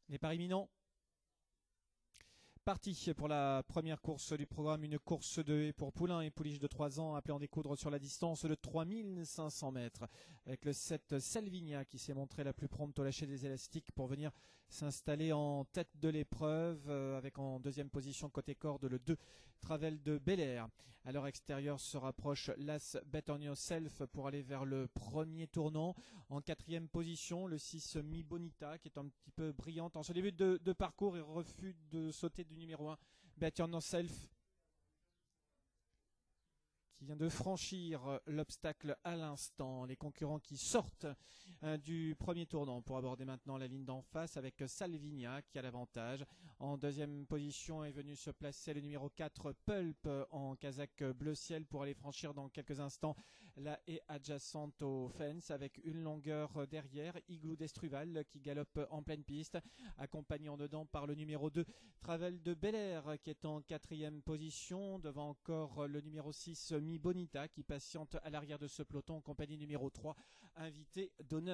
Départ imminent. Parti pour la première course du programme, une course de haie pour poulains et pouliches de 3 ans, appelé en découdre sur la distance de 3500 mètres, avec le 7 Salvigna qui s'est montré la plus prompte au lâcher des élastiques pour venir s'installer en tête de l'épreuve, avec en deuxième position côté corde le 2 Travel de Bel Air. À leur extérieur se rapproche l'As Bet On Yourself pour aller vers le premier tournant. En quatrième position, le 6 Mi Bonita qui est un petit peu brillante en ce début de parcours et refuse de sauter du numéro 1, Bet On Yourself, qui vient de franchir l'obstacle à l'instant. Les concurrents qui sortent du premier tournant pour aborder maintenant la ligne d'en face avec Salvigna qui a l'avantage. En deuxième position est venu se placer le numéro 4 Pulp en casaque bleu ciel pour aller franchir dans quelques instants la haie adjacente au fence avec une longueur derrière. Igloo d'Estruval qui galope en pleine piste, accompagné en dedans par le numéro 2 Travel de Bel Air qui est en quatrième position, devant encore le numéro 6 Mi Bonita qui patiente à l'arrière de ce peloton en compagnie numéro 3 Invité d'honneur.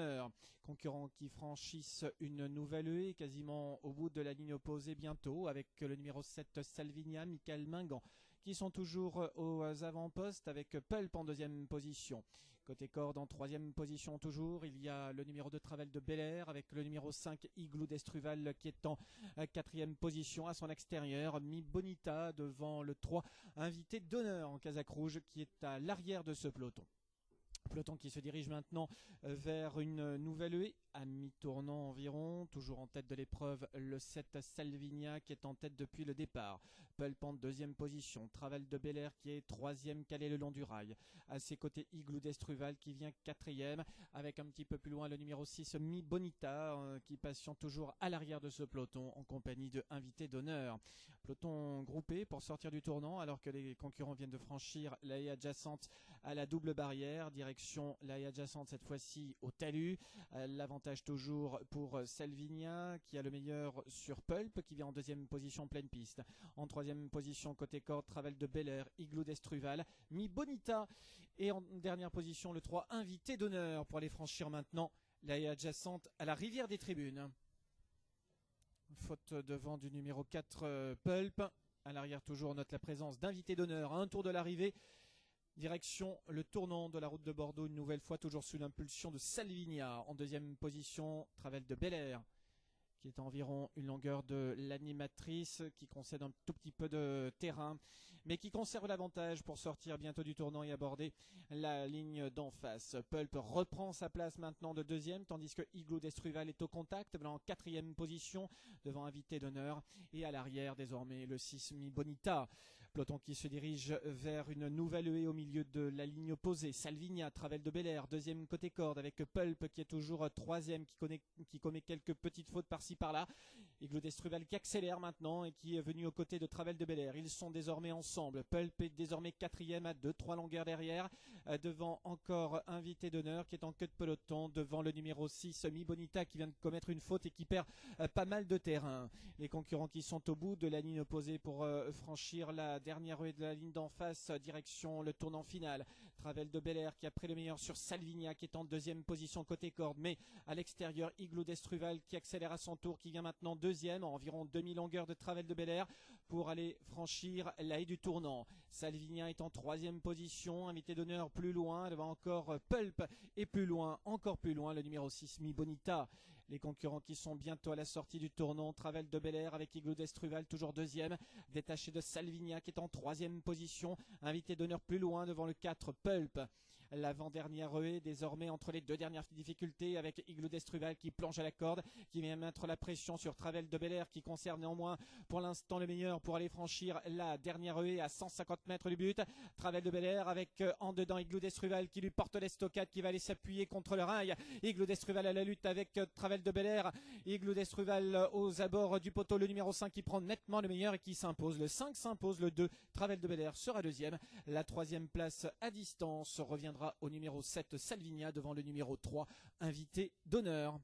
Concurrents qui franchissent une nouvelle haie quasiment au bout de la ligne opposée bientôt avec le numéro 7 Salvigna, Michael Mingan qui sont toujours aux avant-postes avec Pulp en deuxième position. Côté corde en troisième position toujours, il y a le numéro 2 Travel de Bel Air avec le numéro 5 Igloo d'Estruval qui est en quatrième position. À son extérieur, Mi Bonita devant le 3 Invité d'honneur en casaque rouge qui est à l'arrière de ce peloton. Peloton qui se dirige maintenant vers une nouvelle haie à mi-tournant environ, toujours en tête de l'épreuve le 7 Salvigna qui est en tête depuis le départ. Pulp en deuxième position, Travel de Bel Air qui est troisième calé le long du rail. À ses côtés Igloo d'Estruval qui vient quatrième, avec un petit peu plus loin le numéro 6 Mi Bonita qui patiente toujours à l'arrière de ce peloton en compagnie de Invité d'honneur. Peloton groupé pour sortir du tournant alors que les concurrents viennent de franchir la haie adjacente à la double barrière, direction la haie adjacente cette fois-ci au talus. L'avantage toujours pour Salvigna qui a le meilleur sur Pulp qui vient en deuxième position pleine piste. En troisième position côté corde Travel de Bel Air, Igloo d'Estruval, Mi Bonita et en dernière position le 3 Invité d'honneur pour aller franchir maintenant la haie adjacente à la rivière des tribunes. Faute devant du numéro 4 Pulp. À l'arrière toujours on note la présence d'Invité d'honneur à un tour de l'arrivée. Direction le tournant de la route de Bordeaux, une nouvelle fois toujours sous l'impulsion de Salvigna. En deuxième position, Travel de Bel Air, qui est à environ une longueur de l'animatrice, qui concède un tout petit peu de terrain, mais qui conserve l'avantage pour sortir bientôt du tournant et aborder la ligne d'en face. Pulp reprend sa place maintenant de deuxième, tandis que Igloo d'Estruval est au contact, en quatrième position, devant Invité d'honneur, et à l'arrière désormais le 6 Mi Bonita. Peloton qui se dirige vers une nouvelle haie au milieu de la ligne opposée. Salvigna, Travel de Bel Air, deuxième côté corde avec Pulp qui est toujours troisième, qui commet quelques petites fautes par-ci par-là. Igloo d'Estruval qui accélère maintenant et qui est venu aux côtés de Travel de Bel Air. Ils sont désormais ensemble. Pulp est désormais quatrième à 2-3 longueurs derrière, devant encore Invité d'honneur qui est en queue de peloton, devant le numéro 6 Mi Bonita qui vient de commettre une faute et qui perd pas mal de terrain. Les concurrents qui sont au bout de la ligne opposée pour franchir la dernière haie de la ligne d'en face, direction le tournant final. Travel de Bel Air qui a pris le meilleur sur Salvigna qui est en deuxième position côté corde, mais à l'extérieur Igloo d'Estruval qui accélère à son tour, qui vient maintenant deuxième, en environ demi-longueur de Travel de Bel Air pour aller franchir la haie du tournant. Salvigna est en troisième position, Invité d'honneur plus loin, devant encore Pulp et plus loin, encore plus loin, le numéro 6 Mi Bonita. Les concurrents qui sont bientôt à la sortie du tournant, Travel de Bel Air avec Igloo d'Estruval toujours deuxième, détaché de Salvigna qui est en troisième position, Invité d'honneur plus loin devant le 4 Pulp. L'avant-dernière haie désormais entre les deux dernières difficultés avec Igloo d'Estruval qui plonge à la corde, qui vient mettre la pression sur Travel de Bel Air qui conserve néanmoins pour l'instant le meilleur pour aller franchir la dernière haie à 150 mètres du but. Travel de Bel Air avec en dedans Igloo d'Estruval qui lui porte l'estocade, qui va aller s'appuyer contre le rail. Igloo d'Estruval à la lutte avec Travel de Bel Air. Igloo d'Estruval aux abords du poteau, le numéro 5 qui prend nettement le meilleur et qui s'impose. Le 5 s'impose, le 2 Travel de Bel Air sera deuxième. La troisième place à distance reviendra au numéro 7 Salvigna devant le numéro 3 Invité d'honneur.